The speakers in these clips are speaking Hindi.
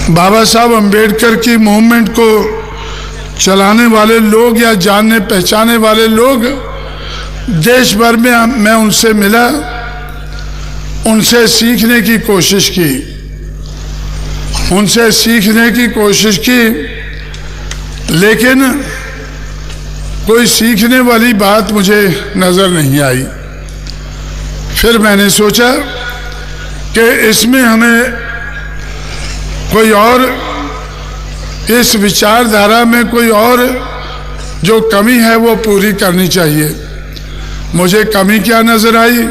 बाबा साहब अम्बेडकर की मूवमेंट को चलाने वाले लोग या जानने पहचाने वाले लोग देश भर में मैं उनसे मिला, उनसे सीखने की कोशिश की, लेकिन कोई सीखने वाली बात मुझे नज़र नहीं आई। फिर मैंने सोचा कि इसमें हमें कोई और, इस विचारधारा में कोई और जो कमी है वो पूरी करनी चाहिए। मुझे कमी क्या नज़र आई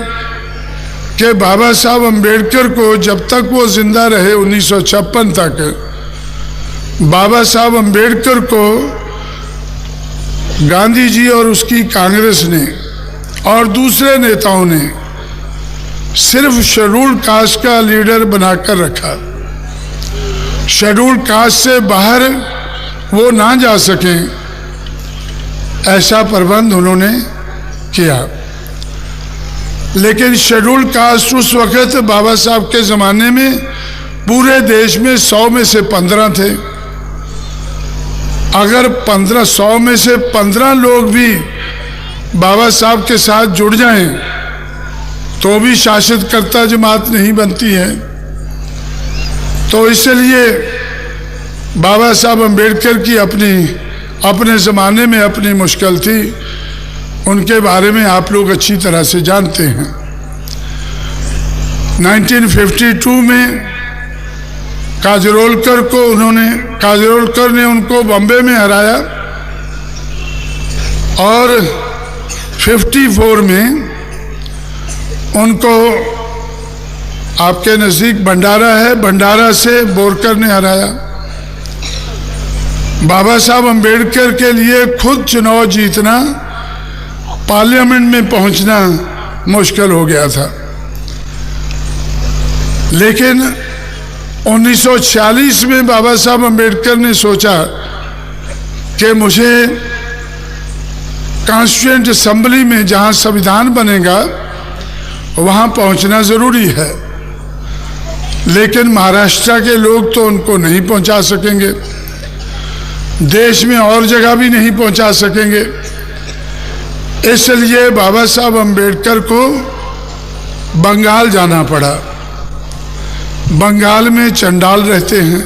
कि बाबा साहब अम्बेडकर को जब तक वो जिंदा रहे 1956 तक, बाबा साहब अम्बेडकर को गांधी जी और उसकी कांग्रेस ने और दूसरे नेताओं ने सिर्फ शेड्यूल्ड कास्ट का लीडर बनाकर रखा। शेड्यूल्ड कास्ट से बाहर वो ना जा सकें, ऐसा प्रबंध उन्होंने किया। लेकिन शेड्यूल्ड कास्ट उस वक्त बाबा साहब के ज़माने में पूरे देश में 100 में से 15 थे। अगर 100 में से 15 लोग भी बाबा साहब के साथ जुड़ जाएं तो भी शासितकर्ता जमात नहीं बनती है। तो इसलिए बाबा साहब अम्बेडकर की अपने ज़माने में अपनी मुश्किल थी, उनके बारे में आप लोग अच्छी तरह से जानते हैं। 1952 में काजरोलकर ने उनको बॉम्बे में हराया और 54 में उनको आपके नज़दीक भंडारा है, भंडारा से बोरकर ने हराया। बाबा साहब अम्बेडकर के लिए खुद चुनाव जीतना, पार्लियामेंट में पहुंचना मुश्किल हो गया था। लेकिन 1946 में बाबा साहब अम्बेडकर ने सोचा कि मुझे कॉन्स्टिट्यूएंट असेंबली में जहां संविधान बनेगा वहां पहुंचना ज़रूरी है, लेकिन महाराष्ट्र के लोग तो उनको नहीं पहुंचा सकेंगे, देश में और जगह भी नहीं पहुंचा सकेंगे। इसलिए बाबा साहब अम्बेडकर को बंगाल जाना पड़ा। बंगाल में चंडाल रहते हैं,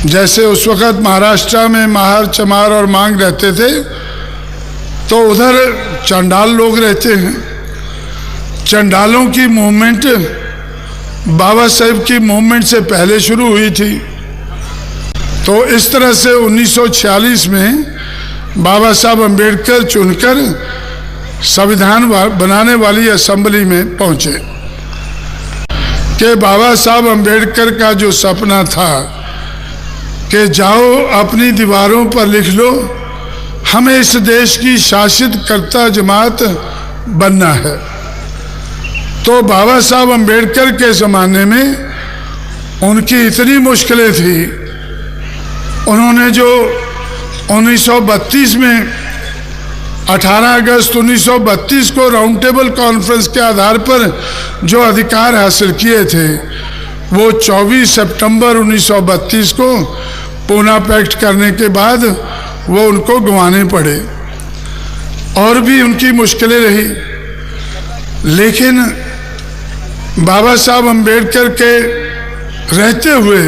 जैसे उस वक़्त महाराष्ट्र में माहर, चमार और मांग रहते थे, तो उधर चंडाल लोग रहते हैं। चंडालों की मूवमेंट बाबा साहब की मूवमेंट से पहले शुरू हुई थी। तो इस तरह से 1946 में बाबा साहब अम्बेडकर चुनकर संविधान बनाने वाली असेंबली में पहुंचे कि बाबा साहब अम्बेडकर का जो सपना था कि जाओ अपनी दीवारों पर लिख लो, हमें इस देश की शासितकर्ता जमात बनना है। तो बाबा साहब अम्बेडकर के ज़माने में उनकी इतनी मुश्किलें थी, उन्होंने जो 1932 में 18 अगस्त 1932 को राउंड टेबल कॉन्फ्रेंस के आधार पर जो अधिकार हासिल किए थे, वो 24 सितंबर 1932 को पूना पैक्ट करने के बाद वो उनको गंवाने पड़े। और भी उनकी मुश्किलें रही, लेकिन बाबा साहब अम्बेडकर के रहते हुए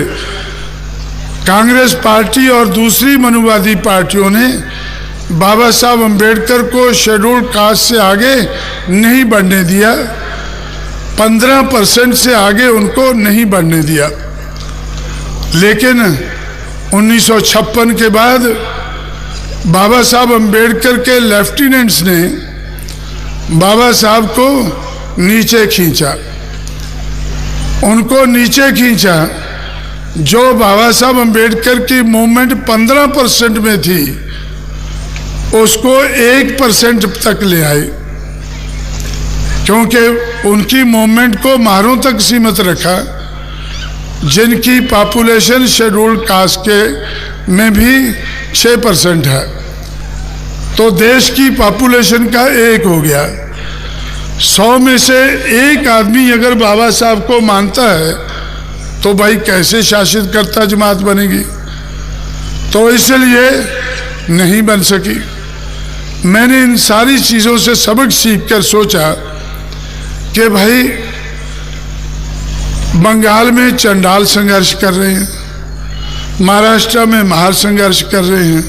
कांग्रेस पार्टी और दूसरी मनुवादी पार्टियों ने बाबा साहब अम्बेडकर को शेड्यूल्ड कास्ट से आगे नहीं बढ़ने दिया, 15% से आगे उनको नहीं बढ़ने दिया। लेकिन 1956 के बाद बाबा साहब अम्बेडकर के लेफ्टिनेंट्स ने बाबा साहब को नीचे खींचा, उनको नीचे खींचा। जो बाबा साहब अम्बेडकर की मूवमेंट 15% में थी, उसको 1% तक ले आए, क्योंकि उनकी मूवमेंट को मारों तक सीमित रखा, जिनकी पॉपुलेशन शेड्यूल्ड कास्ट के में भी 6% है। तो देश की पॉपुलेशन का 1 हो गया। 100 में से 1 आदमी अगर बाबा साहब को मानता है तो भाई कैसे शासित करता जमात बनेगी? तो इसलिए नहीं बन सकी। मैंने इन सारी चीज़ों से सबक सीखकर सोचा कि भाई बंगाल में चंडाल संघर्ष कर रहे हैं, महाराष्ट्र में महार संघर्ष कर रहे हैं,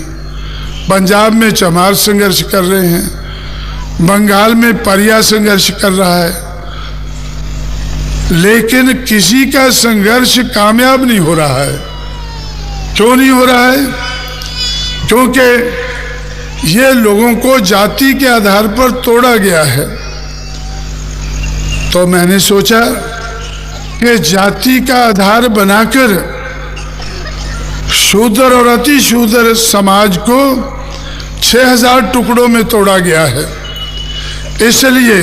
पंजाब में चमार संघर्ष कर रहे हैं, बंगाल में परिया संघर्ष कर रहा है, लेकिन किसी का संघर्ष कामयाब नहीं हो रहा है। क्यों नहीं हो रहा है? क्योंकि ये लोगों को जाति के आधार पर तोड़ा गया है। तो मैंने सोचा कि जाति का आधार बनाकर शूद्र और अति शूद्र समाज को 6000 टुकड़ों में तोड़ा गया है। इसलिए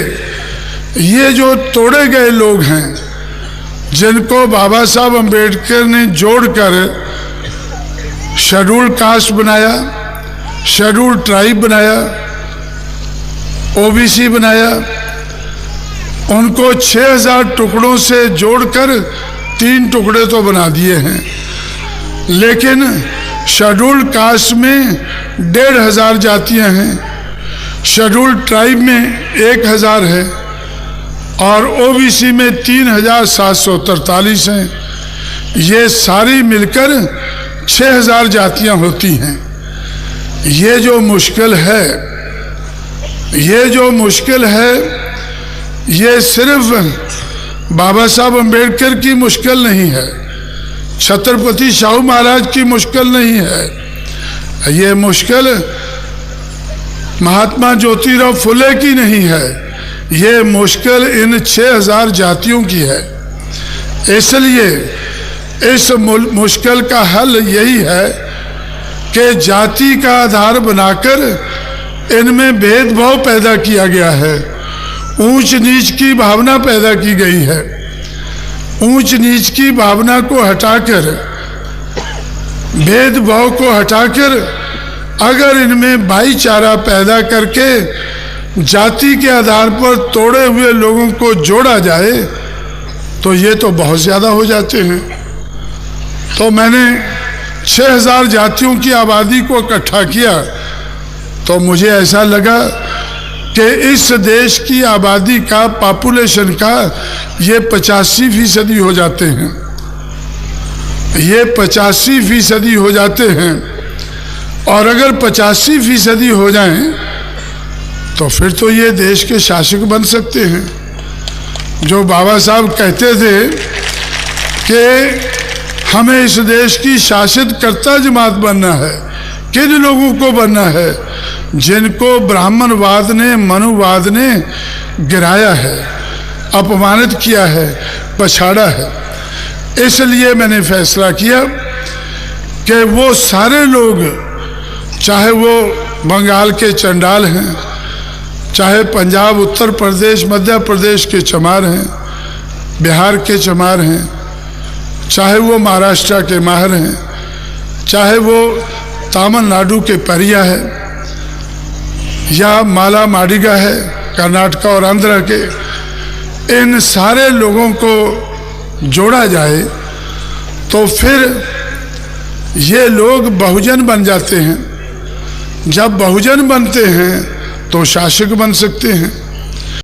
ये जो तोड़े गए लोग हैं, जिनको बाबा साहब अम्बेडकर ने जोड़कर शेड्यूल कास्ट बनाया, शेड्यूल ट्राइब बनाया, ओबीसी बनाया, उनको 6000 टुकड़ों से जोड़कर 3 टुकड़े तो बना दिए हैं, लेकिन शेड्यूल कास्ट में 1500 जातियां हैं, शेड्यूल ट्राइब में 1000 है और ओबीसी में 3743 हैं। ये सारी मिलकर 6000 जातियां होती हैं। ये जो मुश्किल है, ये सिर्फ बाबा साहब अम्बेडकर की मुश्किल नहीं है, छत्रपति शाहू महाराज की मुश्किल नहीं है, ये मुश्किल महात्मा ज्योतिराव फुले की नहीं है, ये मुश्किल इन 6000 जातियों की है। इसलिए इस मुश्किल का हल यही है कि जाति का आधार बनाकर इनमें भेदभाव पैदा किया गया है, ऊंच नीच की भावना पैदा की गई है। ऊंच नीच की भावना को हटाकर, भेदभाव को हटाकर अगर इनमें भाईचारा पैदा करके जाति के आधार पर तोड़े हुए लोगों को जोड़ा जाए तो ये तो बहुत ज़्यादा हो जाते हैं। तो मैंने 6000 जातियों की आबादी को इकट्ठा किया तो मुझे ऐसा लगा कि इस देश की आबादी का, पॉपुलेशन का ये 85% हो जाते हैं, ये 85% हो जाते हैं। और अगर 85% हो जाएं तो फिर तो ये देश के शासक बन सकते हैं। जो बाबा साहब कहते थे कि हमें इस देश की शासित कर्ता जमात बनना है, किन लोगों को बनना है? जिनको ब्राह्मणवाद ने, मनुवाद ने गिराया है, अपमानित किया है, पछाड़ा है। इसलिए मैंने फैसला किया कि वो सारे लोग, चाहे वो बंगाल के चंडाल हैं, चाहे पंजाब, उत्तर प्रदेश, मध्य प्रदेश के चमार हैं, बिहार के चमार हैं, चाहे वो महाराष्ट्र के माहर हैं, चाहे वो तमिलनाडु के परिया है या माला माडिगा है, कर्नाटक और आंध्र के, इन सारे लोगों को जोड़ा जाए तो फिर ये लोग बहुजन बन जाते हैं। जब बहुजन बनते हैं तो शासक बन सकते हैं।